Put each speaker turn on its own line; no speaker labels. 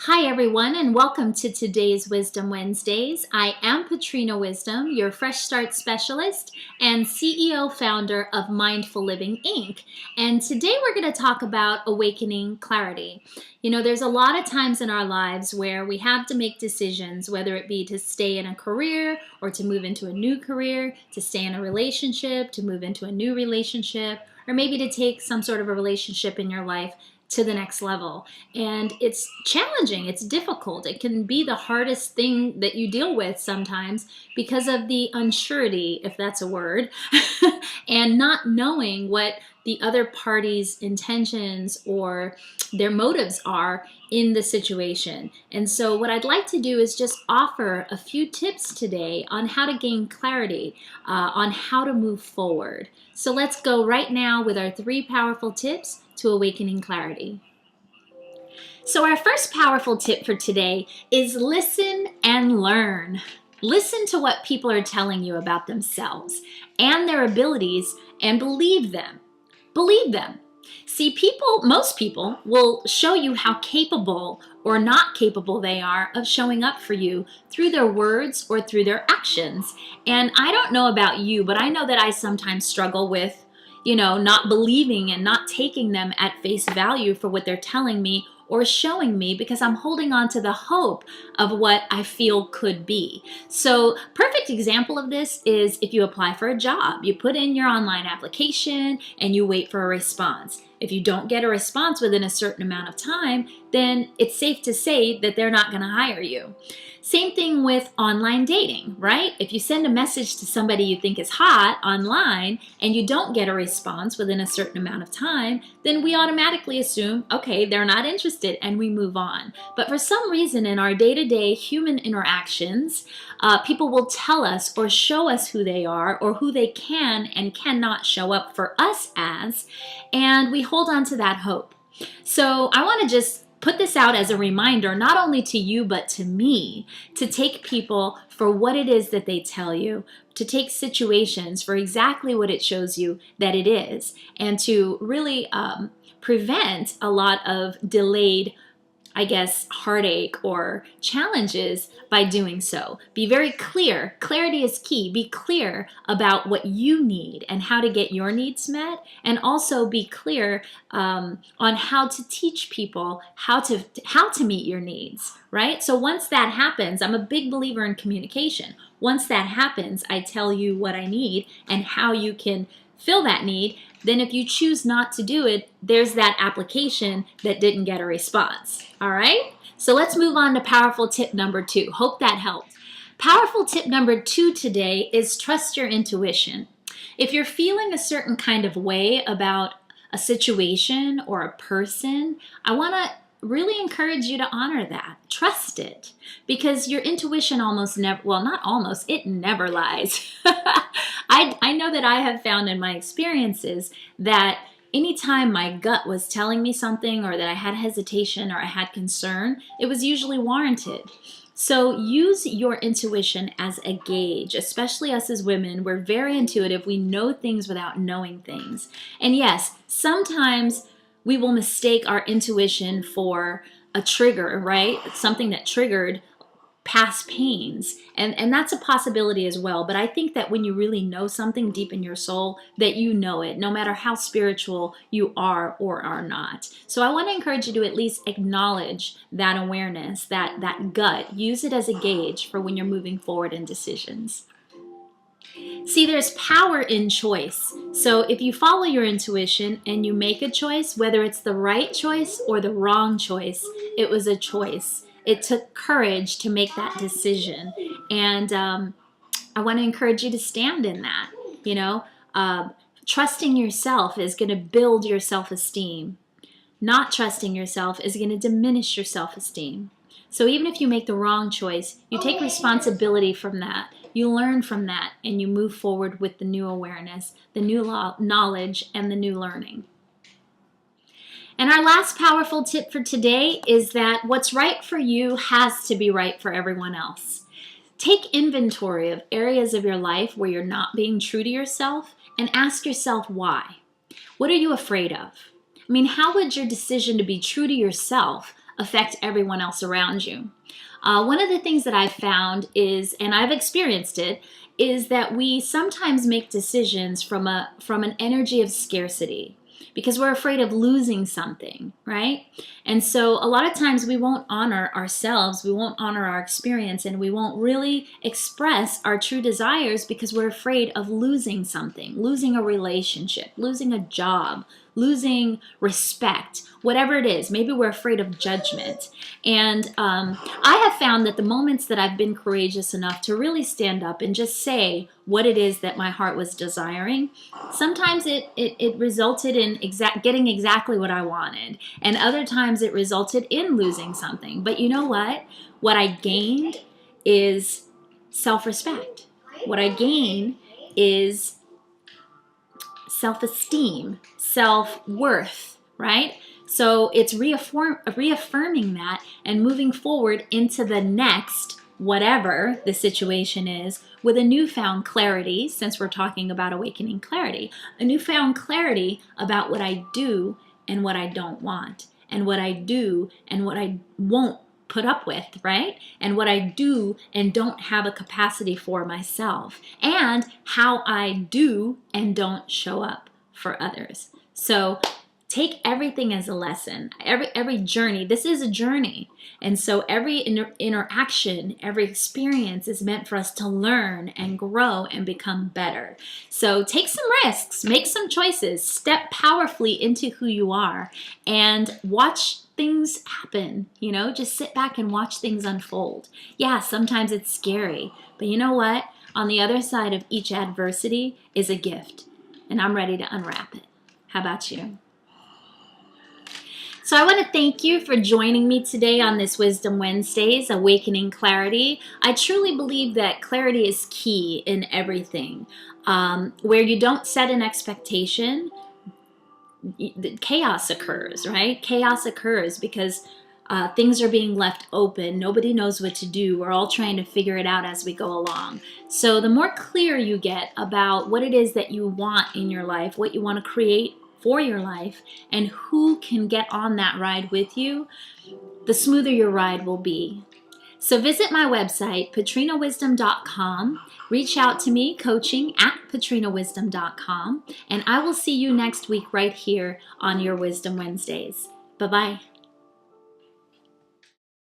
Hi everyone, and welcome to today's Wisdom Wednesdays. I am Patrina Wisdom, your Fresh Start Specialist and CEO founder of Mindful Living Inc. And today we're going to talk about awakening clarity. You know, there's a lot of times in our lives where we have to make decisions, whether it be to stay in a career or to move into a new career, to stay in a relationship, to move into a new relationship, or maybe to take some sort of a relationship in your life to the next level. And it's challenging, it's difficult. It can be the hardest thing that you deal with sometimes because of the unsurety, if that's a word, and not knowing what the other party's intentions or their motives are in the situation. And so what I'd like to do is just offer a few tips today on how to gain clarity, on how to move forward. So let's go right now with our 3 powerful tips to awakening clarity. So our first powerful tip for today is listen and learn. Listen to what people are telling you about themselves and their abilities and believe them. Believe them. See, most people will show you how capable or not capable they are of showing up for you through their words or through their actions. And I don't know about you, but I know that I sometimes struggle with not believing and not taking them at face value for what they're telling me or showing me because I'm holding on to the hope of what I feel could be. So, perfect example of this is if you apply for a job. You put in your online application and you wait for a response. If you don't get a response within a certain amount of time, then it's safe to say that they're not going to hire you. Same thing with online dating, right? If you send a message to somebody you think is hot online and you don't get a response within a certain amount of time, then we automatically assume, okay, they're not interested, and we move on. But for some reason in our day-to-day human interactions, people will tell us or show us who they are or who they can and cannot show up for us as, and we hold on to that hope. So I want to just put this out as a reminder, not only to you, but to me, to take people for what it is that they tell you, to take situations for exactly what it shows you that it is, and to really prevent a lot of delayed, heartache or challenges by doing so. Be very clear. Clarity is key. Be clear about what you need and how to get your needs met, and also be clear on how to teach people how to meet your needs, right? So once that happens, I'm a big believer in communication. Once that happens, I tell you what I need and how you can fill that need. Then if you choose not to do it, there's that application that didn't get a response. All right? So let's move on to powerful tip number 2. Hope that helped. Powerful tip number 2 today is trust your intuition. If you're feeling a certain kind of way about a situation or a person, I want to really encourage you to honor that. Trust it, because your intuition it never lies. I know that I have found in my experiences that anytime my gut was telling me something, or that I had hesitation or I had concern, it was usually warranted. So use your intuition as a gauge, especially us as women. We're very intuitive. We know things without knowing things. And yes, sometimes we will mistake our intuition for a trigger, right? Something that triggered past pains. And that's a possibility as well. But I think that when you really know something deep in your soul, that you know it, no matter how spiritual you are or are not. So I want to encourage you to at least acknowledge that awareness, that gut. Use it as a gauge for when you're moving forward in decisions. See, there's power in choice. So if you follow your intuition and you make a choice, whether it's the right choice or the wrong choice, it was a choice. It took courage to make that decision. And I want to encourage you to stand in that. Trusting yourself is going to build your self-esteem. Not trusting yourself is going to diminish your self-esteem. So even if you make the wrong choice, you take responsibility from that. You learn from that, and you move forward with the new awareness, the new knowledge, and the new learning. And our last powerful tip for today is that what's right for you has to be right for everyone else. Take inventory of areas of your life where you're not being true to yourself, and ask yourself why. What are you afraid of? How would your decision to be true to yourself affect everyone else around you. One of the things that I've found is, and I've experienced it, is that we sometimes make decisions from an energy of scarcity because we're afraid of losing something, right? And so a lot of times we won't honor ourselves, we won't honor our experience, and we won't really express our true desires because we're afraid of losing something, losing a relationship, losing a job, losing respect, whatever it is. Maybe we're afraid of judgment. And I have found that the moments that I've been courageous enough to really stand up and just say what it is that my heart was desiring, sometimes it resulted in getting exactly what I wanted. And other times it resulted in losing something. But you know what? What I gained is self-respect. What I gain is self-esteem, self-worth, right? So it's reaffirming that and moving forward into the next, whatever the situation is, with a newfound clarity, since we're talking about awakening clarity, a newfound clarity about what I do and what I don't want, and what I do and what I won't put up with, right? And what I do and don't have a capacity for myself, and how I do and don't show up for others. So take everything as a lesson. Every journey, this is a journey. And so every interaction, every experience is meant for us to learn and grow and become better. So take some risks, make some choices, step powerfully into who you are, and watch things happen. Just sit back and watch things unfold. Yeah, sometimes it's scary, but you know what? On the other side of each adversity is a gift, and I'm ready to unwrap it. How about you? So I want to thank you for joining me today on this Wisdom Wednesdays, Awakening Clarity. I truly believe that clarity is key in everything. Where you don't set an expectation, chaos occurs, right? Chaos occurs because things are being left open. Nobody knows what to do. We're all trying to figure it out as we go along. So the more clear you get about what it is that you want in your life, what you want to create for your life, and who can get on that ride with you, the smoother your ride will be. So visit my website, patrinawisdom.com. Reach out to me, coaching@patrinawisdom.com. And I will see you next week right here on your Wisdom Wednesdays. Bye-bye.